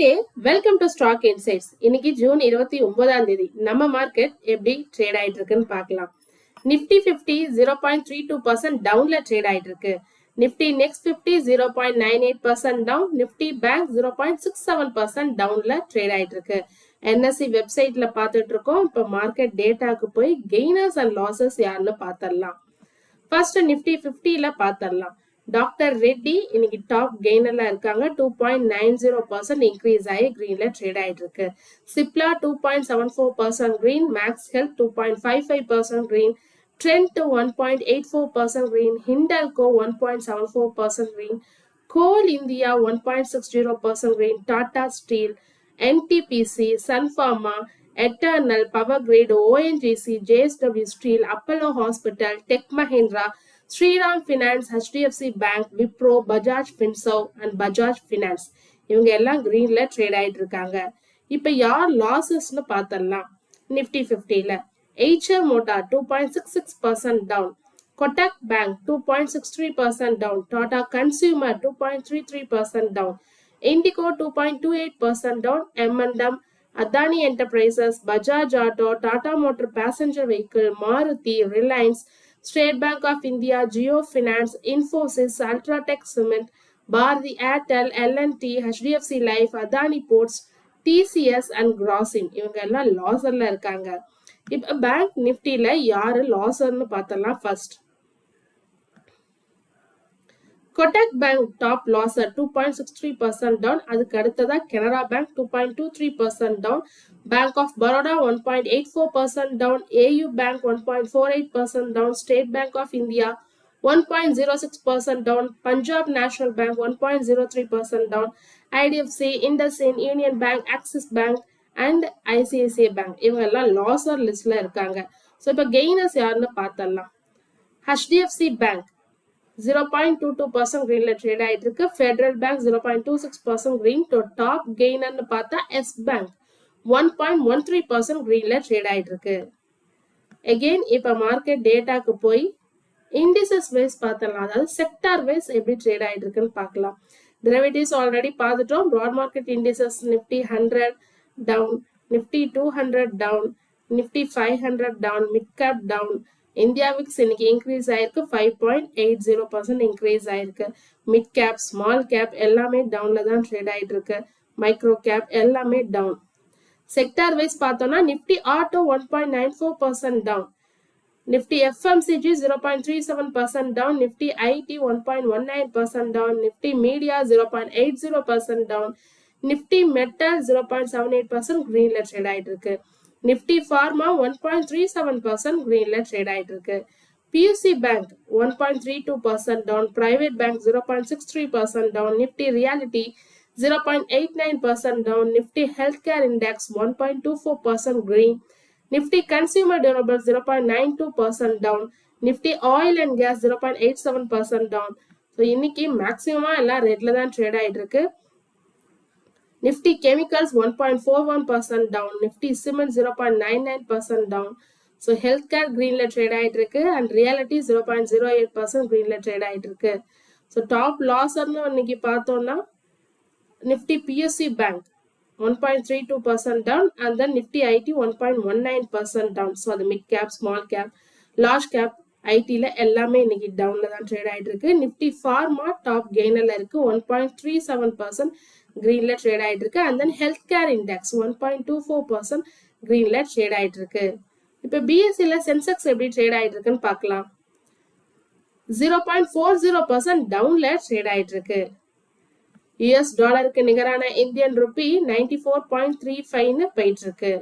Friday, welcome to Stock Insights. இன்னைக்கு June 29ஆம் தேதி நம்ம மார்க்கெட் எப்படி ட்ரேட் ஆயிட்டு இருக்குன்னு பார்க்கலாம். நிஃப்டி 50 0.32% டவுன்ல ட்ரேட் ஆயிட்டு இருக்கு. Nifty next 50 0.98% down, Nifty bank 0.67% டவுன்ல ட்ரேட் ஆயிட்டு இருக்கு. NSE வெப்சைட்ல பார்த்துட்டு இருக்கோம். இப்போ மார்க்கெட் டேட்டாக்கு போய் கெய்னர்ஸ் அண்ட் லாசஸ் யாருன்னு பார்த்தரலாம். ஃபர்ஸ்ட் நிஃப்டி 50ல பார்த்தரலாம். டாக்டர் ரெட்டி இன்னைக்கு டாப் கெய்னர்ல இருக்காங்க. 2.90% இன்க்ரீஸ் ஆகி கிரீன்ல ட்ரேட் ஆயிட்டு இருக்கு. Cipla 2.74% green, Max health 2.55% green, Trent 1.84% green, Hindalco 1.74% green, coal India 1.60% green, Tata steel, NTPC, Sun Pharma, Eternal, power grid, ONGC, JSW steel, Apollo hospital, tech Mahindra, Shriram finance, HDFC bank, Wipro, Bajaj finserv and Bajaj finance இவங்க எல்லாம் கிரீன்ல trade ஆயிட்டு இருக்காங்க. இப்ப யார் லாசஸ்னு பார்த்தரலாம். நிஃப்டி 50ல HR motor 2.66% down, Kotak bank 2.63% down, Tata consumer 2.33% down, indigo 2.28% down, M&M, Adani enterprises, Bajaj auto, Tata motor passenger vehicle, Maruti, Reliance, state bank of India, Jio finance, Infosys, UltraTech cement, Bharti Airtel, LNT, HDFC life, Adani ports, TCS and Grasim இவங்க எல்லாம் லாசர்ல இருக்காங்க. இப்ப பேங்க் நிஃப்டில யாரு லாசர்னு பார்த்தலாம். First Kotak bank top லாசர் 2.63% down. அதுக்கு அடுத்ததா Canara bank 2.23% down, bank of Baroda 1.84% down, AU bank 1.48% down, state bank of India 1.06% down, Punjab national bank 1.03% down, IDFC, IndusInd, union bank, Axis bank and ICICI bank இவங்க எல்லாம் லாசர் லிஸ்ட்ல இருக்காங்க. So இப்போ gainers யாருன்னு பார்த்தரலாம். HDFC பேங்க் 0.22% கிரீன்ல ட்ரேட் ஆயிட்டு இருக்கு. Federal bank 0.26% green. டாப் கெய்னர்னு பார்த்தா எஸ் பேங்க் 1.13% கிரீன்ல ட்ரேட் ஆயிட்டு இருக்கு. அகெயின் இப்ப மார்க்கெட் டேட்டாக்கு போய் இண்டிசஸ் வைஸ் பார்த்தலாம். அதாவது செக்டார் வைஸ் எப்படி ட்ரேட் ஆயிட்டு இருக்குன்னு பார்க்கலாம். டெரிவேட்டிவ்ஸ் ஆல்ரெடி பார்த்துட்டோம். Broad market indices Nifty 100 down, Nifty 200 down, Nifty 500 down, mid cap down. India VIX இன்னைக்கு இன்க்ரீஸ் ஆயிருக்கு. 5.80% இன்க்ரீஸ் ஆயிருக்கு. மிட் கேப், ஸ்மால் கேப் எல்லாமே டவுன்ல தான் ட்ரேட் ஆயிட்டு இருக்கு. மைக்ரோ கேப் எல்லாமே டவுன். செக்டார் வைஸ் பார்த்தோம்னா Nifty auto 1.94% down, Nifty FMCG 0.37% down, Nifty IT 1.19% down, Nifty media 0.80% down, Nifty metal 0.78% கிரீன்ல ட்ரேட் ஆயிட்டு இருக்கு. நிஃப்டி ஃபார்மா 1.37% கிரீன்ல ட்ரேட் ஆயிட்டு இருக்கு. PUC bank 1.32% down, private bank 0.63% down, Nifty realty 0.89% down, Nifty health care index 1.24% green, Nifty consumer durable 0.92% down, Nifty oil and gas 0.87% down. So இன்னைக்கு மேக்சிமமா எல்லாம் ரெட்ல தான் ட்ரேட் ஆயிட்டு இருக்கு. Nifty chemicals 1.41% down, Nifty cement 0.99% down. So health care கிரீன்ல trade ஆயிட்டு இருக்கு அண்ட் ரியாலிட்டி 0.08% கிரீன்ல ட்ரேட் ஆயிட்டு இருக்கு. ஸோ டாப் லாசர்னு இன்னைக்கு பார்த்தோம்னா Nifty PSU bank 1.32% down and then Nifty IT 1.19% down. So அது mid cap, small cap, large cap ITல எல்லாமே இன்னைக்கு டவுன்ல தான் ட்ரேட் ஆயிட்டு இருக்கு. நிஃப்டி ஃபார்மா டாப் கெய்னர்ல இருக்கு. 1.37% கிரீன்ல ட்ரேட் ஆயிட்டு இருக்கு. and then health care index 1.24% கிரீன்ல ட்ரேட் ஆயிட்டு இருக்கு. இப்போ BSEல சென்செக்ஸ் எப்படி ட்ரேட் ஆயிட்டு இருக்குன்னு பார்க்கலாம். 0.40% டவுன்ல ட்ரேட் ஆயிட்டு இருக்கு. US டாலருக்கு நிகரான இந்தியன் ரூபி 94.35ன்னு போயிட்டு இருக்கு.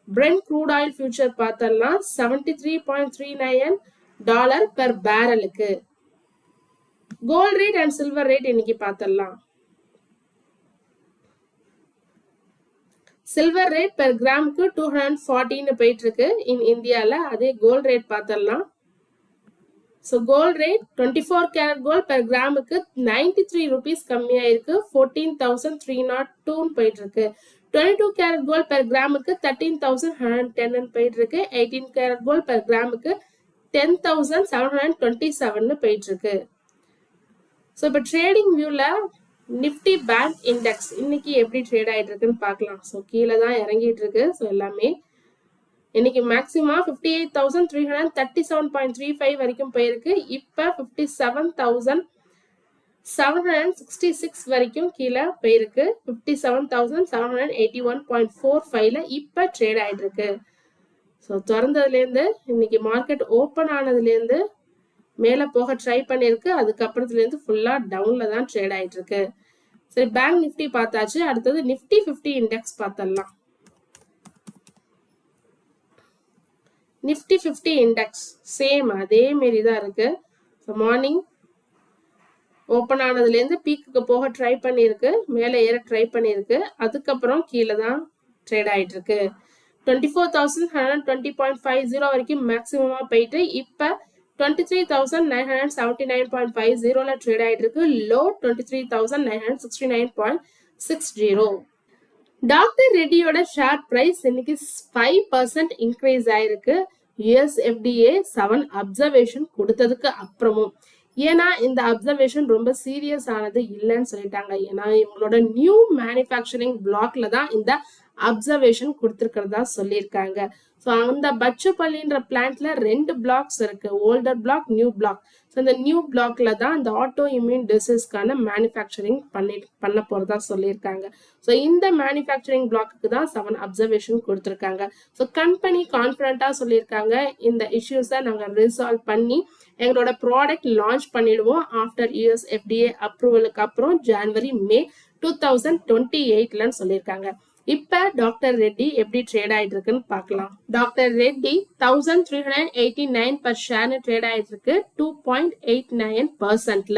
பிரெண்ட் க்ரூட் ஆயில் ஃபியூச்சர் பார்த்தலாம். $73.39 பெர் பேரலுக்கு. Gold rate and silver rate இன்னைக்கு பார்த்தலாம். சில்வர் ரேட் பெர் கிராமுக்கு 240ன்னு போயிட்டு இருக்கு இந்தியால. அதே கோல்ட் ரேட் பார்த்தலாம். So gold rate 24 karat gold per கிராமுக்கு 93 rupees கம்மியா இருக்கு. 14,302 போயிட்டு இருக்கு. 22 karat gold per கிராமுக்கு 13,110 போயிட்டு இருக்கு. 18 karat gold per கிராமுக்கு 10,727 போயிட்டு இருக்கு. ஸோ இப்போ ட்ரேடிங் வியூல நிஃப்டி பேங்க் இண்டெக்ஸ் இன்னைக்கு எப்படி ட்ரேட் ஆயிட்டு இருக்குன்னு பார்க்கலாம். ஸோ கீழே தான் இறங்கிட்டு இருக்கு. ஸோ எல்லாமே இன்னைக்கு மேக்ஸிமம் 58,337.35 வரைக்கும் போயிருக்கு. இப்போ 57,766 வரைக்கும் கீழே போயிருக்கு. 57,781.45ல இப்போ ட்ரேட் ஆயிட்டு இருக்கு. ஸோ திறந்ததுலேருந்து இன்னைக்கு மார்க்கெட் ஓப்பன் ஆனதுலேருந்து மேலே போக ட்ரை பண்ணியிருக்கு. அதுக்கப்புறத்துலேருந்து ஃபுல்லாக டவுனில் தான் ட்ரேட் ஆகிட்டு இருக்கு. சரி, பேங்க் நிஃப்டி பார்த்தாச்சு. அடுத்தது நிஃப்டி 50 இண்டெக்ஸ் பார்த்துடலாம். நிஃப்டி 50 இண்டெக்ஸ் சேம் அதே மாரி தான் இருக்கு. ஸோ மார்னிங் ஓப்பன் ஆனதுலேருந்து பீக்குக்கு போக ட்ரை பண்ணியிருக்கு, மேலே ஏற ட்ரை பண்ணியிருக்கு. அதுக்கப்புறம் கீழே தான் ட்ரேட் ஆகிட்டு இருக்கு. 24,120.50 வரைக்கும் மேக்ஸிமமாக போயிட்டு இப்போ 23,979.50ல ட்ரேட் ஆயிட்டு இருக்கு. லோ 23,969.60. டாக்டர் ரெட்டியோட ஷேர் பிரைஸ் இன்னைக்கு 5% இன்க்ரீஸ் ஆயிருக்கு. USFDA 7 அப்சர்வேஷன் கொடுத்ததுக்கு அப்புறமும். ஏன்னா இந்த அப்சர்வேஷன் ரொம்ப சீரியஸ் ஆனது இல்லைன்னு சொல்லிட்டாங்க. ஏன்னா இவங்களோட நியூ மேனுஃபேக்சரிங் பிளாக்ல தான் இந்த அப்சர்வேஷன் கொடுத்துருக்கிறதா சொல்லியிருக்காங்க. ஸோ அந்த பச்சுப்பள்ளின்ற பிளான்ட்ல 2 பிளாக்ஸ் இருக்கு, older block, new block. So இந்த நியூ பிளாக்ல தான் இந்த ஆட்டோ இம்யூன் டிசீஸ்க்கான மேனுஃபேக்சரிங் பண்ண போறதா சொல்லியிருக்காங்க. ஸோ இந்த மேனுஃபேக்சரிங் பிளாக்கு தான் 7 அப்சர்வேஷன் கொடுத்துருக்காங்க. ஸோ கம்பெனி கான்ஃபிடண்டா சொல்லியிருக்காங்க, இந்த இஷ்யூஸை நாங்கள் ரிசால்வ் பண்ணி எங்களோட ப்ராடக்ட் லான்ச் பண்ணிடுவோம் ஆஃப்டர் USFDA அப்ரூவலுக்கு அப்புறம் ஜனவரி மே 2028லன்னு சொல்லியிருக்காங்க. இப்ப டாக்டர் ரெட்டி எப்படி ட்ரேட் ஆயிட்டு இருக்குன்னு பார்க்கலாம். டாக்டர் ரெட்டி 1389 per ஷேர்னு ட்ரேட் ஆயிட்டு இருக்கு. 2.89%ல.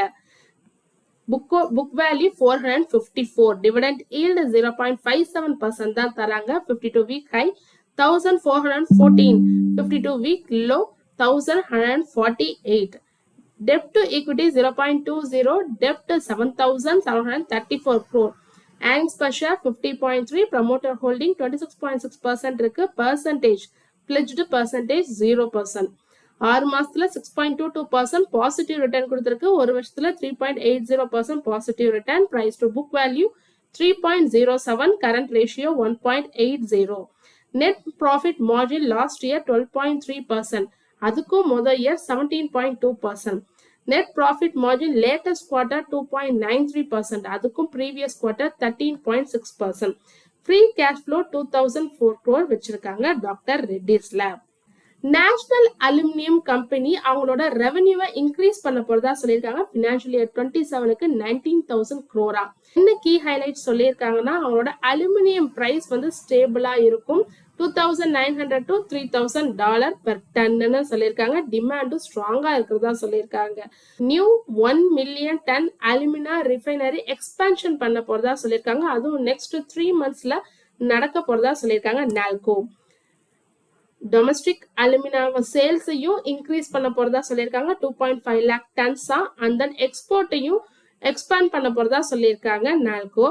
Book value 454. டிவிடெண்ட் ஈல்டு 0.57% தான் தராங்க. 52 week high 1414. 52 week low 1148. Debt to equity 0.20. Debt 7,734 crore. Earnings per share 50.3. Promoter holding 26.6% இருக்கு. Percentage pledged percentage 0%. 6 மாசத்துல 6.22% பாசிட்டிவ் ரிட்டர்ன் கொடுத்திருக்கு. ஒரு வருஷத்துல 3.80% positive return. Price to book value 3.07. Current ratio 1.80. Net profit margin last year 12.3%. அதுக்கும் முதல் year 17.2%. Net profit margin latest quarter 2.93%. அதுக்கும் previous quarter 13.6%. Free cash flow 2004 crore வச்சிருக்காங்க doctor Reddy's lab. National aluminium company அவங்களோட ரெவன்யூவை increase பண்ண போறதா சொல்லியிருக்காங்க. Financial year 27க்கு 19,000 crore. என்ன கீ ஹைலைட் சொல்லியிருக்காங்கன்னா, அவங்களோட அலுமினியம் பிரைஸ் வந்து ஸ்டேபிளா இருக்கும். $2,900 to $3,000 பெர் டன்னு சொல்லியிருக்காங்க. டிமாண்டும் ஸ்ட்ராங்கா இருக்கிறதா சொல்லியிருக்காங்க. New 1 million ton alumina refinery expansion பண்ண போறதா சொல்லியிருக்காங்க. அதுவும் நெக்ஸ்ட் 3 monthsல நடக்க போறதா சொல்லியிருக்காங்க. நால்கோ டொமஸ்டிக் அலுமினா சேல்ஸையும் இன்க்ரீஸ் பண்ண போறதா சொல்லியிருக்காங்க. 2.5 lakh டன்ஸா. அண்ட் தென் எக்ஸ்போர்ட்டையும் எக்ஸ்பேண்ட் பண்ண போறதா சொல்லியிருக்காங்க நால்கோ.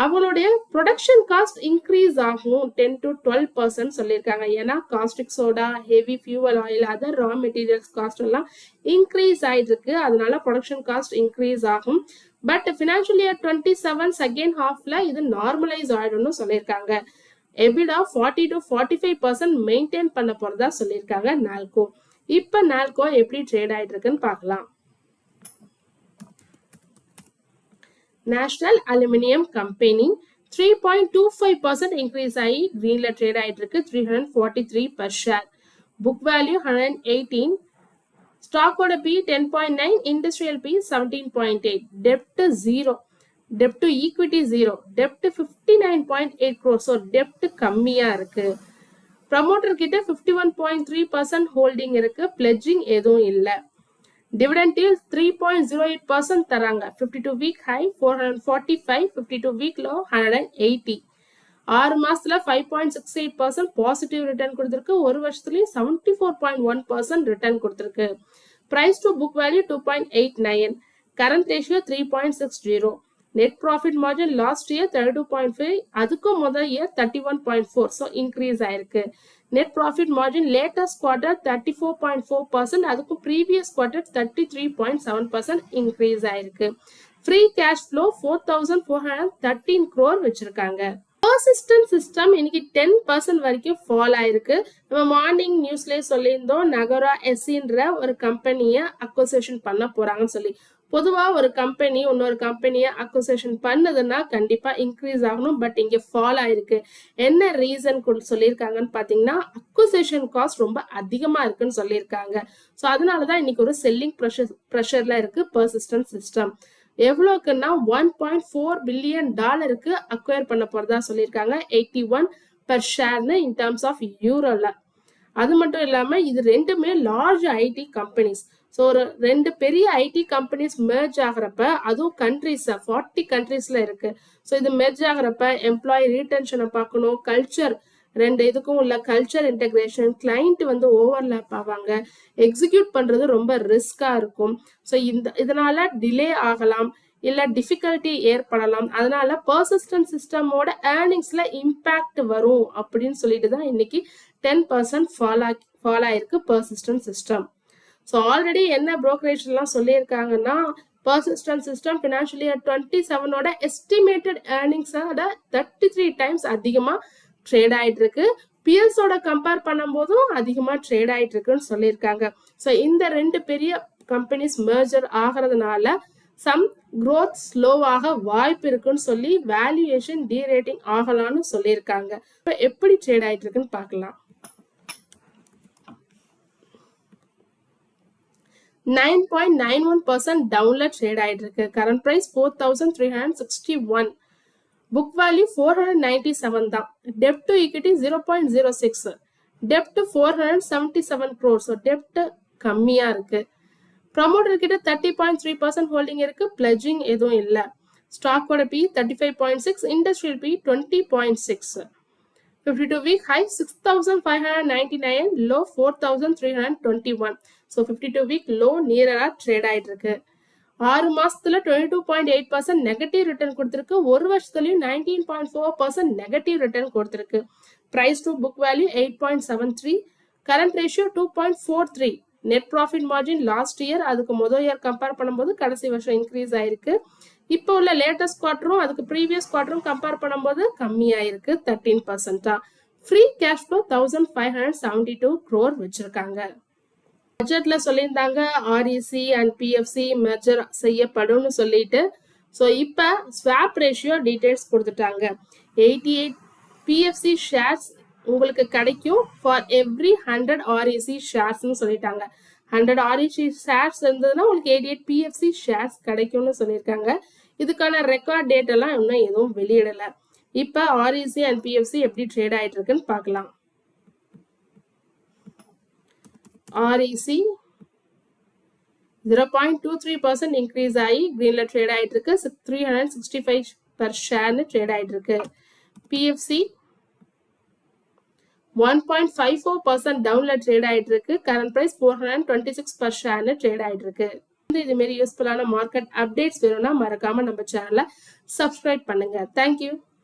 அவங்களுடைய ப்ரொடக்ஷன் காஸ்ட் இன்க்ரீஸ் ஆகும் 10 to 12% சொல்லியிருக்காங்க. ஏன்னா caustic soda, heavy fuel oil, other raw materials cost எல்லாம் இன்க்ரீஸ் ஆயிட்டு இருக்கு. அதனால ப்ரொடக்ஷன் காஸ்ட் இன்க்ரீஸ் ஆகும். பட் ஃபினான்ஷியல் இயர் 27 செகண்ட் ஹாஃப்ல இது நார்மலைஸ் ஆயிடும்னு சொல்லியிருக்காங்க. EBITDA 40 to 45% மெயின்டைன் பண்ண போறதா சொல்லியிருக்காங்க நால்கோ. இப்ப நால்கோ எப்படி ட்ரேட் ஆயிட்டு இருக்குன்னு பார்க்கலாம். நேஷனல் அலுமினியம் கம்பெனி 3.25% இன்க்ரீஸ் ஆகி கிரீன்ல ட்ரேட் ஆயிட்டு இருக்கு. 343 per share. Book value 118. ஸ்டாக்கோட பி 10.9. Industrial P 17.8. டெப்ட் 0. டெப்ட் டு ஈக்விட்டி 0. டெப்ட் 59.8 crore. ஸோ டெப்ட் கம்மியா இருக்கு. ப்ரமோட்டர் கிட்ட 51.3% ஹோல்டிங் இருக்கு. பிளெட்ஜிங் எதுவும் இல்லை. டிவிடெண்ட் yield 3.08% தராங்க. 52 வீக் ஹை 445. 52 week low 180. 6 மாசத்துல 5.68% பாசிட்டிவ் ரிட்டர்ன் கொடுத்திருக்கு. ஒரு வருஷத்துலயும் 74.1% ரிட்டர்ன் கொடுத்திருக்கு. Price to book value 2.89. Current ratio 3.60. Net profit margin last year 32.5. அதுக்கும் முதல் இயர் 31.4. ஸோ இன்க்ரீஸ் ஆயிருக்கு. Net profit margin latest quarter 34.4%. அதுக்கும் ப்ரீவியஸ் குவார்டர் 33.7% இன்க்ரீஸ் ஆயிருக்கு. ஃப்ரீ கேஷ் ஃப்ளோ 4413 crore வச்சிருக்காங்க. Persistent system இன்னைக்கு 10% வரைக்கும் ஃபால் ஆயிருக்கு. நம்ம மார்னிங் நியூஸ்லயே சொல்லியிருந்தோம் நகரா எஸ்ன்ற ஒரு கம்பெனியை அக்வசிஷன் பண்ண போறாங்கன்னு சொல்லி. பொதுவா ஒரு கம்பெனி இன்னொரு கம்பெனியை அக்வசிஷன் பண்ணதுன்னா கண்டிப்பா இன்க்ரீஸ் ஆகணும். பட் இங்க ஃபால் ஆயிருக்கு. என்ன ரீசன் சொல்லியிருக்காங்கன்னு பாத்தீங்கன்னா அக்வசிஷன் காஸ்ட் ரொம்ப அதிகமா இருக்குன்னு சொல்லியிருக்காங்க. ஸோ அதனாலதான் இன்னைக்கு ஒரு செல்லிங் ப்ரெஷர்ல இருக்கு பர்சிஸ்டன்ட் சிஸ்டம். எவ்வளோக்குன்னா $1.4 billion அக்வயர் பண்ண போறதா சொல்லியிருக்காங்க. 81 per ஷேர்னு இன் டர்ம்ஸ் ஆஃப் யூரோல. அது மட்டும் இல்லாம இது ரெண்டுமே லார்ஜ் ஐடி கம்பெனிஸ். ஸோ ஒரு ரெண்டு பெரிய ஐடி கம்பெனிஸ் மெர்ஜ் ஆகிறப்ப அதுவும் கண்ட்ரிஸ் 40 கண்ட்ரீஸ்ல இருக்கு. ஸோ இது மெர்ஜ் ஆகிறப்ப எம்ப்ளாயி ரீடென்ஷனை பார்க்கணும், கல்ச்சர் ரெண்டு இதுக்கும் உள்ள கல்ச்சர் இன்டெகிரேஷன், கிளைண்ட் ஓவர்லேப் ஆவாங்க, எக்ஸிக்யூட் பண்றது ரொம்ப ரிஸ்கா இருக்கும். ஸோ இதனால டிலே ஆகலாம், இல்ல டிஃபிகல்ட்டி ஏற்படலாம். அதனால பர்சிஸ்டன்ட் சிஸ்டமோட ஏர்னிங்ஸ்ல இம்பாக்ட் வரும் அப்படின்னு சொல்லிட்டு தான் இன்னைக்கு 10% ஃபால் ஆயிருக்கு பர்சிஸ்டன்ட் சிஸ்டம். ஸோ ஆல்ரெடி என்ன புரோக்கரேஜ் எல்லாம் சொல்லியிருக்காங்கன்னா பர்சிஸ்டன்ட் சிஸ்டம் ஃபினான்ஷியல் இயர் 27ஓட எஸ்டிமேட்டட் ஏர்னிங்ஸோட 33 times அதிகமா ட்ரேட் ஆயிட்டு இருக்கு. பிஎல்ஸோட கம்பேர் பண்ணும்போதும் அதிகமா ட்ரேட் ஆயிட்டு இருக்குன்னு சொல்லியிருக்காங்க. ஸோ இந்த ரெண்டு பெரிய கம்பெனிஸ் மெர்ஜர் ஆகிறதுனால சம் growth ஸ்லோவாக வாய்ப்பு இருக்குன்னு சொல்லி வேல்யூவேஷன் டீரேட்டிங் ஆகலாம்னு சொல்லியிருக்காங்க. இப்போ எப்படி ட்ரேட் ஆயிட்டு இருக்குன்னு பார்க்கலாம். 9.91% டவுன்ல ட்ரேட் ஆயிட்டு இருக்கு. Current price 4361. புக் வேல்யூ 497 தான். டெப்ட் டு ஈக்விட்டி 0.06. டெப்ட் 477 crore. ஸோ டெப்ட் கம்மியா இருக்கு. ப்ரமோட்டர் கிட்ட 30.3% ஹோல்டிங் இருக்கு. பிளட்ஜிங் எதுவும் இல்ல. ஸ்டாக்கோட P 35.6, industrial P 20.6. 52 week high 6599, low 4321. So 52 week low நியரா ட்ரேட் ஆயிட்டு இருக்கு. 6 மாசத்துல 22.8% நெகட்டிவ் ரிட்டர்ன் கொடுத்திருக்கு. ஒரு வருஷத்துலயும் 19.4% நெகட்டிவ் ரிட்டர்ன் கொடுத்திருக்கு. Price to book value 8.73, current ratio 2.43. Net profit margin last year அதுக்கு முதல் இயர் கம்பேர் பண்ணும்போது கடைசி வருஷம் இன்க்ரீஸ் ஆயிருக்கு. இப்போ உள்ள லேட்டஸ்ட் குவார்டரும் அதுக்கு ப்ரீவியஸ் குவார்டரும் கம்பேர் பண்ணும்போது கம்மியாயிருக்கு 13%. ஃப்ரீ கேஷ் ஃப்ளோ 1572 crore வச்சிருக்காங்க. பட்ஜெட்ல சொல்லியிருந்தாங்க ஆர்இசி அண்ட் பிஎஃப்சி மெர்ஜர் செய்யப்படும்னு சொல்லிட்டு. ஸோ இப்போ ஸ்வாப் ரேஷியோ டீடைல்ஸ் கொடுத்துட்டாங்க. 88 பிஎஃப்சி ஷேர்ஸ் உங்களுக்கு கிடைக்கும் ஃபார் எவ்ரி 100 ஆர்இசி ஷேர்ஸ்னு சொல்லிட்டாங்க. 100 ஆர்இசி ஷேர்ஸ் இருந்ததுன்னா உங்களுக்கு 88 பிஎஃப்சி ஷேர்ஸ் கிடைக்கும்னு சொல்லியிருக்காங்க. இதுக்கான ரெக்கார்ட் டேட் எல்லாம் இன்னும் எதுவும் வெளியிடல. இப்போ ஆர்இசி அண்ட் பிஎஃப்சி எப்படி ட்ரேட் ஆயிட்டு இருக்குன்னு பார்க்கலாம். ஆர்இசி 0.23% இன்க்ரீஸ் ஆகி கிரீன்ல ட்ரேட் ஆயிட்டு இருக்கு. 365 per ஷேர்னு ட்ரேட் ஆயிட்டு இருக்கு. பிஎஃப்சி 1.54% டவுன்ல ட்ரேட் ஆயிட்டு இருக்கு. கரண்ட் பிரைஸ் 426 per ஷேர்னு ட்ரேட் ஆயிட்டு இருக்கு. இது மாதிரி யூஸ்ஃபுல்லான மார்க்கெட் அப்டேட்ஸ் வேணும்னா மறக்காம நம்ம சேனலை சப்ஸ்கிரைப் பண்ணுங்க. தேங்க்யூ.